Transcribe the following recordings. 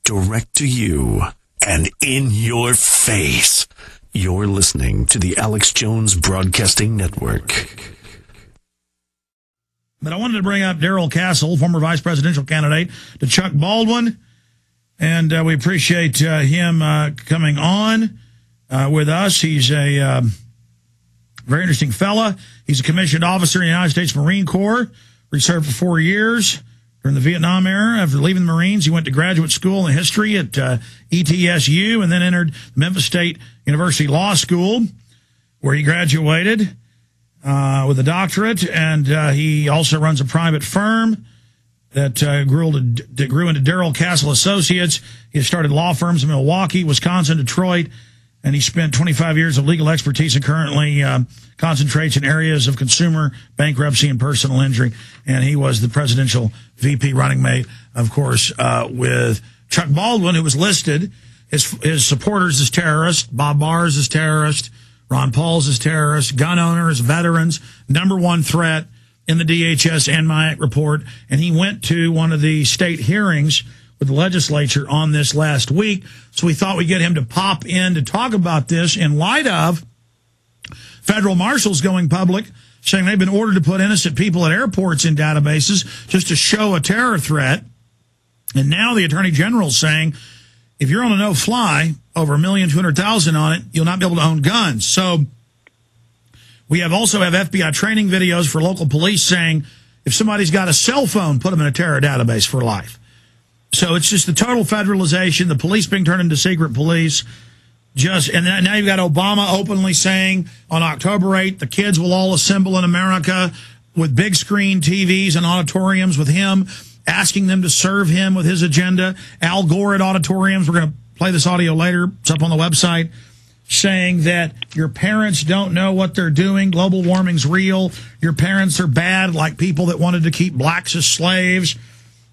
direct to you and in your face. You're listening to the Alex Jones Broadcasting Network. But I wanted to bring up Darrell Castle, former vice presidential candidate to Chuck Baldwin, and we appreciate him coming on with us. He's a very interesting fella. He's a commissioned officer in the United States Marine Corps, where he served for 4 years during the Vietnam era. After leaving the Marines, he went to graduate school in history at ETSU and then entered the Memphis State University Law School, where he graduated with a doctorate. And he also runs a private firm that grew into Darrell Castle Associates. He started law firms in Milwaukee, Wisconsin, Detroit, and he spent 25 years of legal expertise and currently concentrates in areas of consumer, bankruptcy, and personal injury. And he was the presidential VP running mate, of course, with Chuck Baldwin, who was listed. His supporters as terrorists. Bob Barr's as terrorist. Ron Paul's as terrorist. Gun owners, veterans, #1 threat in the DHS and News-MIAC report. And he went to one of the state hearings with the legislature on this last week. So we thought we'd get him to pop in to talk about this in light of federal marshals going public, saying they've been ordered to put innocent people at airports in databases just to show a terror threat. And now the Attorney General's saying, if you're on a no-fly, over 1,200,000 on it, you'll not be able to own guns. So we also have FBI training videos for local police saying, if somebody's got a cell phone, put them in a terror database for life. So it's just the total federalization, the police being turned into secret police. And now you've got Obama openly saying on October 8th, the kids will all assemble in America with big screen TVs and auditoriums with him, asking them to serve him with his agenda. Al Gore at auditoriums. We're going to play this audio later. It's up on the website, saying that your parents don't know what they're doing. Global warming's real. Your parents are bad, like people that wanted to keep blacks as slaves.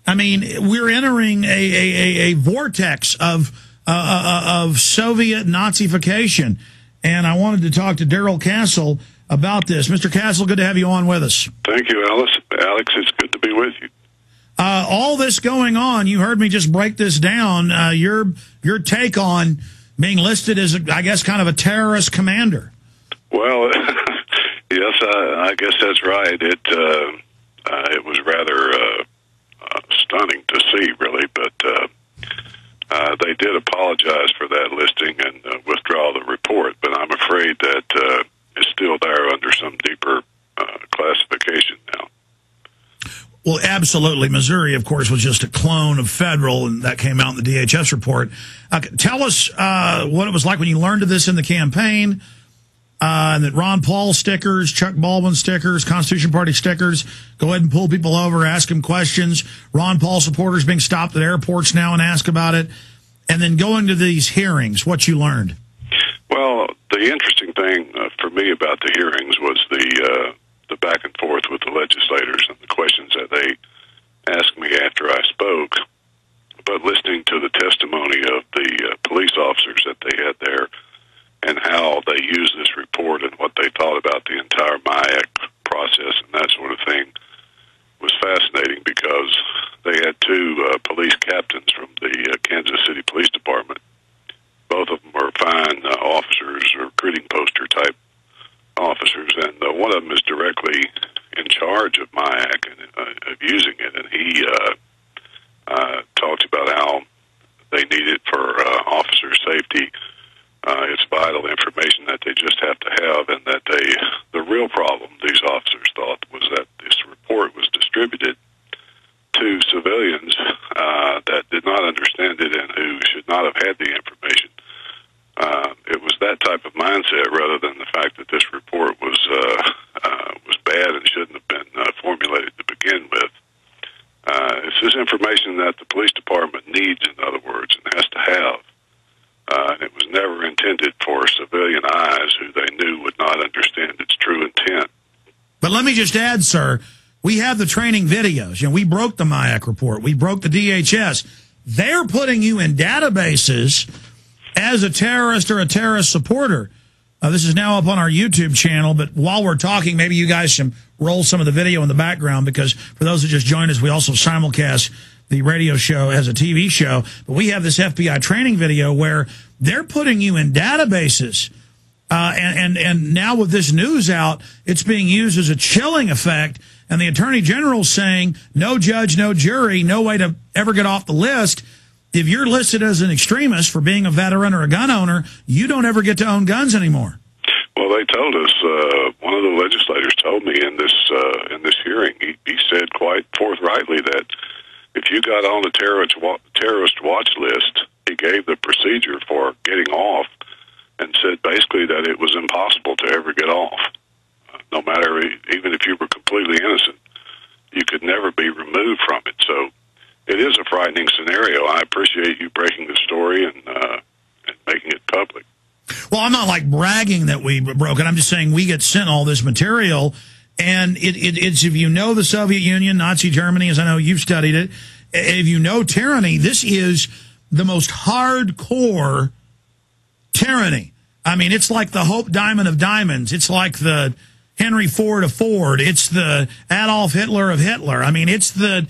I mean, we're entering a vortex of Soviet Nazification. And I wanted to talk to Darrell Castle about this. Mr. Castle, good to have you on with us. Thank you, Alex. It's good to be with you. All this going on, you heard me just break this down. Your take on being listed as, I guess, kind of a terrorist commander. Well, yes, I guess that's right. It was rather stunning to see, really, but they did apologize for that listing and withdraw the report, but I'm afraid that it's still there under some deeper classification now. Well, absolutely. Missouri, of course, was just a clone of federal, and that came out in the DHS report. Tell us what it was like when you learned of this in the campaign, and that Ron Paul stickers, Chuck Baldwin stickers, Constitution Party stickers, go ahead and pull people over, ask them questions. Ron Paul supporters being stopped at airports now and ask about it. And then going to these hearings, what you learned. Well, the interesting thing for me about the hearings was the back and forth with the legislators and the questions that they asked me after I spoke. But listening to the testimony of the police officers that they had there and how they used this report and what they thought about the entire MIAC process and that sort of thing was fascinating, because they had two police captains from the Kansas City Police Department. Both of them are fine officers, or recruiting poster type officers, and one of them is directly in charge of MIAC and of using it, and he talked about how they need it for officer safety. It's vital information that they just have to have, and that the real problem, these officers thought, was that this report was distributed to civilians that did not understand it and who should not have had the information. It was that type of mindset, rather than the fact that this report was bad and shouldn't have been formulated to begin with. It's this information that the police department needs, in other words, and has to have. And it was never intended for civilian eyes who they knew would not understand its true intent. But let me just add, sir, we have the training videos. You know, we broke the MIAC report. We broke the DHS. They're putting you in databases as a terrorist or a terrorist supporter. This is now up on our YouTube channel, but while we're talking, maybe you guys can roll some of the video in the background, because for those that just joined us, we also simulcast the radio show as a TV show, but we have this FBI training video where they're putting you in databases. And now with this news out, it's being used as a chilling effect. And the Attorney General's saying, no judge, no jury, no way to ever get off the list. If you're listed as an extremist for being a veteran or a gun owner, you don't ever get to own guns anymore. Well, they told us, one of the legislators told me in this hearing, he said quite forthrightly that if you got on the terrorist watch list, he gave the procedure for getting off and said basically that it was impossible to ever get off. No matter, even if you were completely innocent, you could never be removed from it. So it is a frightening scenario. I appreciate you breaking the story and making it public. Well, I'm not like bragging that we broke it. I'm just saying we get sent all this material. And it's, if you know the Soviet Union, Nazi Germany, as I know you've studied it, if you know tyranny, this is the most hardcore tyranny. I mean, it's like the Hope Diamond of diamonds. It's like the Henry Ford of Ford. It's the Adolf Hitler of Hitler. I mean, it's the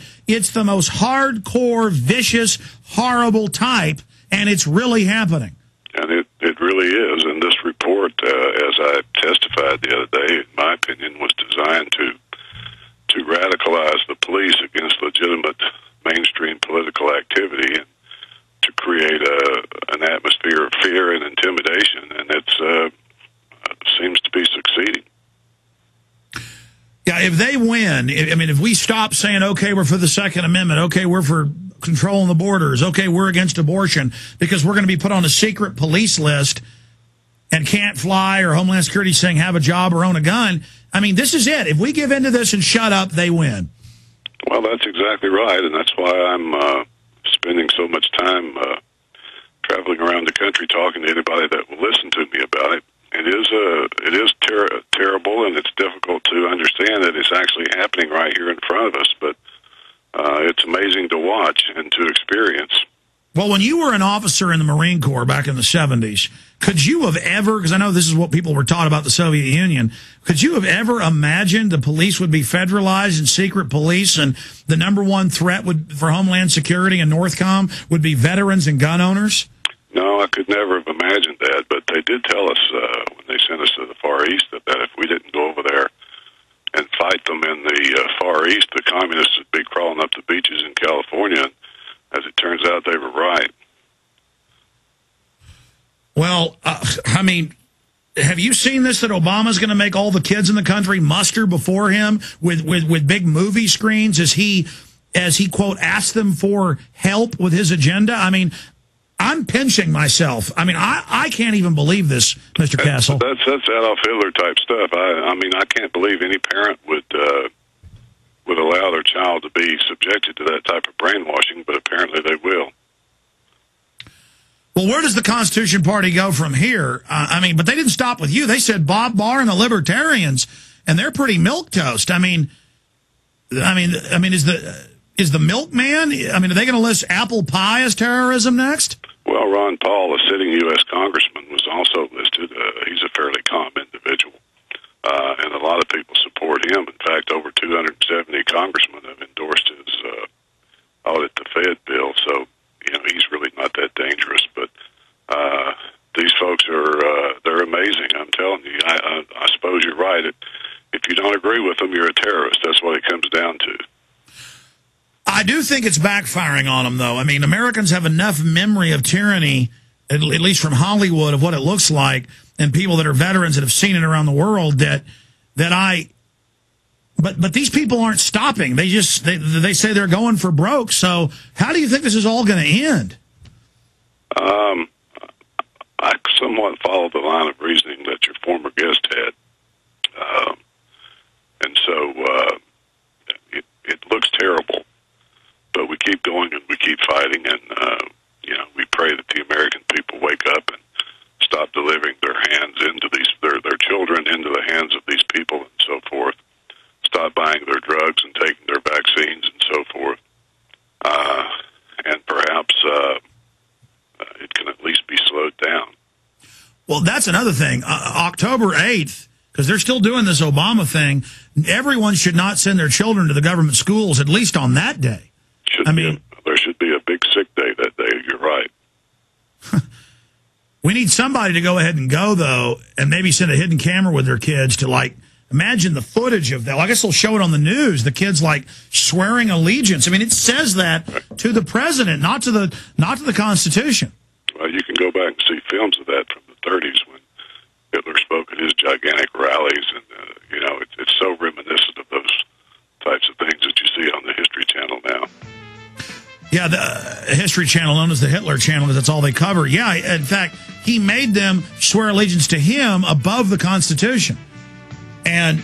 most hardcore, vicious, horrible type, and it's really happening. And it really is. And this report, as I testified the other day, in my opinion, was designed to radicalize the police against legitimate mainstream political activity and to create an atmosphere of fear and intimidation. And it seems to be succeeding. Yeah, if they win, if we stop saying, okay, we're for the Second Amendment, okay, we're for controlling the borders, okay, we're against abortion, because we're going to be put on a secret police list and can't fly, or Homeland Security saying have a job or own a gun, I mean, this is it. If we give into this and shut up, they win. Well, that's exactly right, and that's why I'm spending so much time traveling around the country talking to anybody that will listen to me about it. It is terrible, and it's difficult to understand that it's actually happening right here in front of us, but it's amazing to watch and to experience. Well, when you were an officer in the Marine Corps back in the 70s, could you have ever, because I know this is what people were taught about the Soviet Union, could you have ever imagined the police would be federalized and secret police, and the number one threat for Homeland Security and NORTHCOM would be veterans and gun owners? No, I could never have imagined that, but they did tell us when they sent us to the Far East that if we didn't go over there and fight them in the Far East, the communists would be crawling up the beaches in California. And as it turns out, they were right. Well, have you seen this, that Obama's going to make all the kids in the country muster before him with big movie screens as he, quote, asked them for help with his agenda? I mean, I'm pinching myself. I mean, I can't even believe this, Mr. Castle. That's Adolf Hitler type stuff. I can't believe any parent would allow their child to be subjected to that type of brainwashing, but apparently they will. Well, where does the Constitution Party go from here? But they didn't stop with you. They said Bob Barr and the Libertarians, and they're pretty milquetoast. Is the milkman? Are they going to list apple pie as terrorism next? Well, Ron Paul, a sitting U.S. congressman, was also listed. He's a fairly calm individual, and a lot of people support him. In fact, over 270 congressmen have endorsed his audit the Fed bill. So, he's really not that dangerous. But these folks they're amazing. I'm telling you. I suppose you're right. If you don't agree with them, you're a terrorist. That's what it comes down to. I do think it's backfiring on them, though. Americans have enough memory of tyranny, at least from Hollywood, of what it looks like, and people that are veterans that have seen it around the world, but these people aren't stopping. They say they're going for broke. So how do you think this is all going to end? I somewhat follow the line of reasoning that your former guest had. And so it looks terrible. But we keep going and we keep fighting, and we pray that the American people wake up and stop delivering their hands into their children into the hands of these people and so forth. Stop buying their drugs and taking their vaccines and so forth. And perhaps it can at least be slowed down. Well, that's another thing. October 8th, because they're still doing this Obama thing, everyone should not send their children to the government schools, at least on that day. need somebody to go ahead and go, though, and maybe send a hidden camera with their kids to, like, imagine the footage of that. Well, I guess they'll show it on the news. The kids, like, swearing allegiance. I mean, it says that to the president, not to the Constitution. Well, you can go back and see films of that from the 30s when Hitler spoke at his gigantic rallies, and it's so reminiscent of those types of things that you see on the History Channel now. Yeah, the History Channel, known as the Hitler Channel, because that's all they cover. Yeah, in fact, he made them swear allegiance to him above the Constitution. And,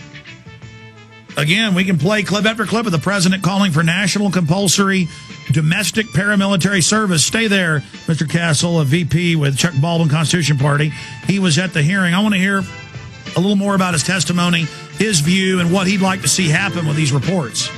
again, we can play clip after clip of the president calling for national compulsory domestic paramilitary service. Stay there, Mr. Castle, a VP with Chuck Baldwin Constitution Party. He was at the hearing. I want to hear a little more about his testimony, his view, and what he'd like to see happen with these reports.